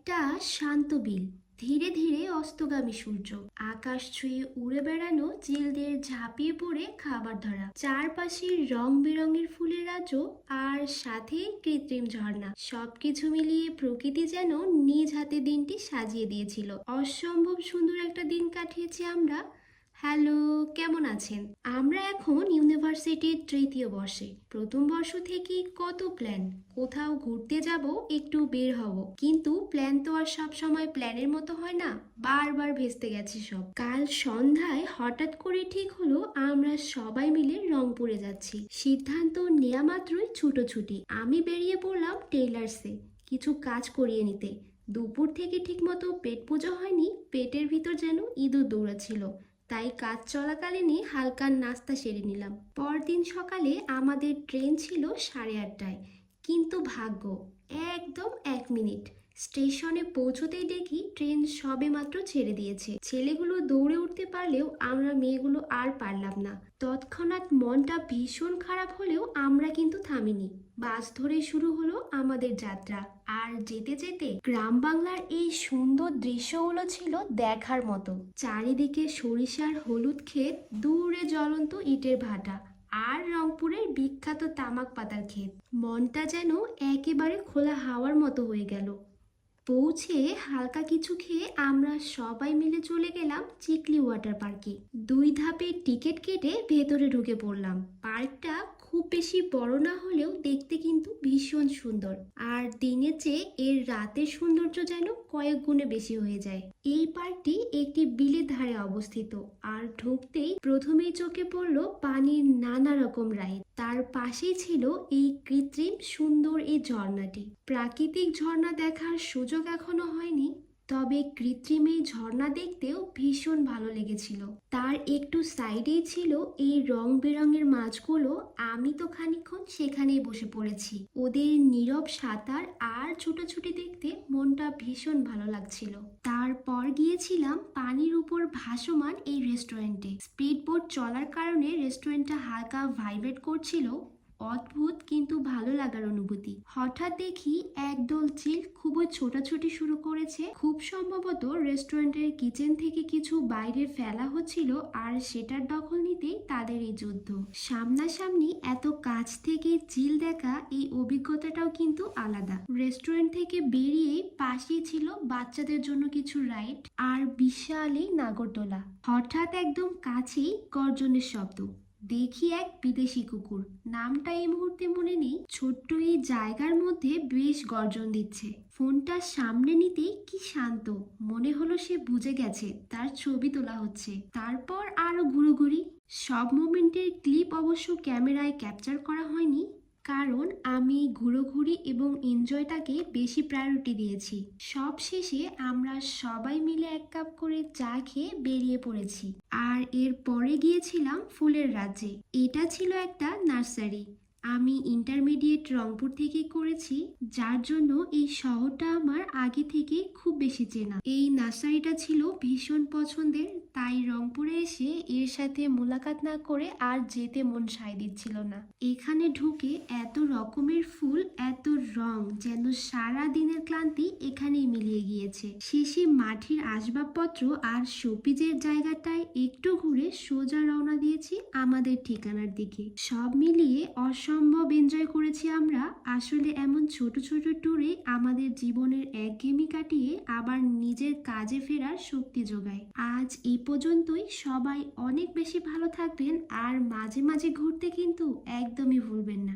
একটা শান্ত বিল, ধীরে ধীরে অস্তগামী সূর্য, আকাশ ছুঁয়ে উড়ে বেড়ানো চিলদের ঝাঁপিয়ে পড়ে খাবার ধরা, চারপাশের রং বেরঙের ফুলের রাজ্য, আর সাথে কৃত্রিম ঝর্ণা, সবকিছু মিলিয়ে প্রকৃতি যেন নিজ হাতে দিনটি সাজিয়ে দিয়েছিল। অসম্ভব সুন্দর একটা দিন কাটিয়েছি আমরা। হ্যালো, কেমন আছেন? আমরা এখন ইউনিভার্সিটির তৃতীয় বর্ষে। প্রথম বর্ষ থেকেই কত প্ল্যান, কোথাও ঘুরতে যাব, একটু বের হব, কিন্তু প্ল্যান তো আর সব সময় প্ল্যানের মতো হয় না, বারবার ভেস্তে গেছে সব। কাল সন্ধ্যায় হঠাৎ করে ঠিক হলো আমরা সবাই মিলে রংপুরে যাচ্ছি। সিদ্ধান্ত নেওয়া মাত্রই ছুটোছুটি। আমি বেরিয়ে পড়লাম টেইলার্সে কিছু কাজ করিয়ে নিতে। দুপুর থেকে ঠিকমতো পেট পুজো হয়নি, পেটের ভিতর যেন ইঁদুর দৌড়াচ্ছিল, তাই কাজ চলাকালীনই হালকা নাস্তা সেরে নিলাম। পরদিন সকালে আমাদের ট্রেন ছিল 8:30টায়, কিন্তু ভাগ্য, একদম 1 মিনিট। স্টেশনে পৌঁছতেই দেখি ট্রেন সবেমাত্র ছেড়ে দিয়েছে। ছেলেগুলো দৌড়ে উঠতে পারলেও আমরা মেয়েগুলো আর পারলাম না। তৎক্ষণাৎ মনটা ভীষণ খারাপ হলেও আমরা কিন্তু থামিনি। বাস ধরে শুরু হলো আমাদের যাত্রা। আর যেতে যেতে গ্রাম বাংলার এই সুন্দর দৃশ্যগুলো ছিল দেখার মতো। চারিদিকে সরিষার হলুদ ক্ষেত, দূরে জ্বলন্ত ইটের ভাটা, আর রংপুরের বিখ্যাত তামাক পাতার ক্ষেত। মনটা যেন একেবারে খোলা হাওয়ার মতো হয়ে গেল। পৌঁছে হালকা কিছু খেয়ে আমরা সবাই মিলে চলে গেলাম চিকলি ওয়াটার পার্কে। 2 ধাপে টিকিট কেটে ভেতরে ঢুকে পড়লাম। পার্কটা খুব বেশি বড় না হলেও দেখতে কিন্তু ভীষণ সুন্দর, আর দিনের চেয়ে এর রাতের সৌন্দর্য যেন কয়েক গুণে বেশি হয়ে যায়। এই পার্কটি একটি বিলের ধারে অবস্থিত, আর ঢুকতেই প্রথমেই চোখে পড়লো পানির নানা রকম রাইড। তার পাশেই ছিল এই কৃত্রিম সুন্দর এই ঝর্ণাটি। প্রাকৃতিক ঝর্ণা দেখার সুযোগ এখনো হয়নি, তবে কৃত্রিম এই ঝর্ণা দেখতেও ভীষণ ভালো লেগেছিল। তার একটু সাইডেই ছিল এই রং বেরঙের মাছগুলো। আমি তো খানিকক্ষণ সেখানেই বসে পড়েছি। ওদের নীরব সাঁতার আর ছুটোছুটি দেখতে মনটা ভীষণ ভালো লাগছিল। তারপর গিয়েছিলাম পানির উপর ভাসমান এই রেস্টুরেন্টে। স্পিড বোট চলার কারণে রেস্টুরেন্টটা হালকা ভাইব্রেট করছিল। অদ্ভুত কিন্তু ভালো লাগার অনুভূতি। হঠাৎ দেখি একদল চিল খুবই ছোটাছুটি শুরু করেছে। খুব সম্ভবত রেস্টুরেন্টের কিচেন থেকে কিছু বাইরে ফেলা হচ্ছিল, আর সেটার দখল নিতেই তাদের এই যুদ্ধ। সামনাসামনি এত কাছ থেকে চিল দেখা, এই অভিজ্ঞতাটাও কিন্তু আলাদা। রেস্টুরেন্ট থেকে বেরিয়েই পাশেই ছিল বাচ্চাদের জন্য কিছু রাইড, আর বিশাল এই নাগরদোলা। হঠাৎ একদম কাছেই গর্জনের শব্দ। দেখি এক বিদেশি কুকুর, নামটা এই মুহূর্তে মনে নেই। ছোট্ট এই জায়গার মধ্যে বেশ গর্জন দিচ্ছে। ফোনটা সামনে নিতেই কি শান্ত, মনে হলো সে বুঝে গেছে তার ছবি তোলা হচ্ছে। তারপর আরো ঘুরোঘুরি। সব মোমেন্টের ক্লিপ অবশ্য ক্যামেরায় ক্যাপচার করা হয়নি, কারণ আমি ঘুরোঘুরি এবং এনজয়টাকে বেশি প্রায়োরিটি দিয়েছি। সব শেষে আমরা সবাই মিলে 1 কাপ করে চা খেয়ে বেরিয়ে পড়েছি। আর এর পরে গিয়েছিলাম ফুলের রাজ্যে। এটা ছিল একটা নার্সারি। আমি ইন্টারমিডিয়েট রংপুর থেকে করেছি, যার জন্য এই শহরটা আমার আগে থেকে খুব বেশি চেনা। এই নার্সারিটা ছিল ভীষণ পছন্দের, তাই রংপুরে এসে এর সাথে মোলাকাত না করে আর যেতে মন সায় দিচ্ছিল না। এখানে ঢুকে এত রকমের ফুল, এত রং, যেন সারা দিনের ক্লান্তি এখানেই মিলিয়ে গিয়েছে। শেষে মাটির আসবাবপত্র আর শোপিজের জায়গাটায় একটু ঘুরে সোজা রওনা দিয়েছি আমাদের ঠিকানার দিকে। সব মিলিয়ে অসম্ভব এনজয় করেছি আমরা। আসলে এমন ছোট ছোট ট্যুরে আমাদের জীবনের একঘেয়েমি কাটিয়ে আবার নিজের কাজে ফেরার শক্তি যোগায়। আজ এই পর্যন্তই। সবাই অনেক বেশি ভালো থাকবেন, আর মাঝে মাঝে ঘুরতে কিন্তু একদমই ভুলবেন না।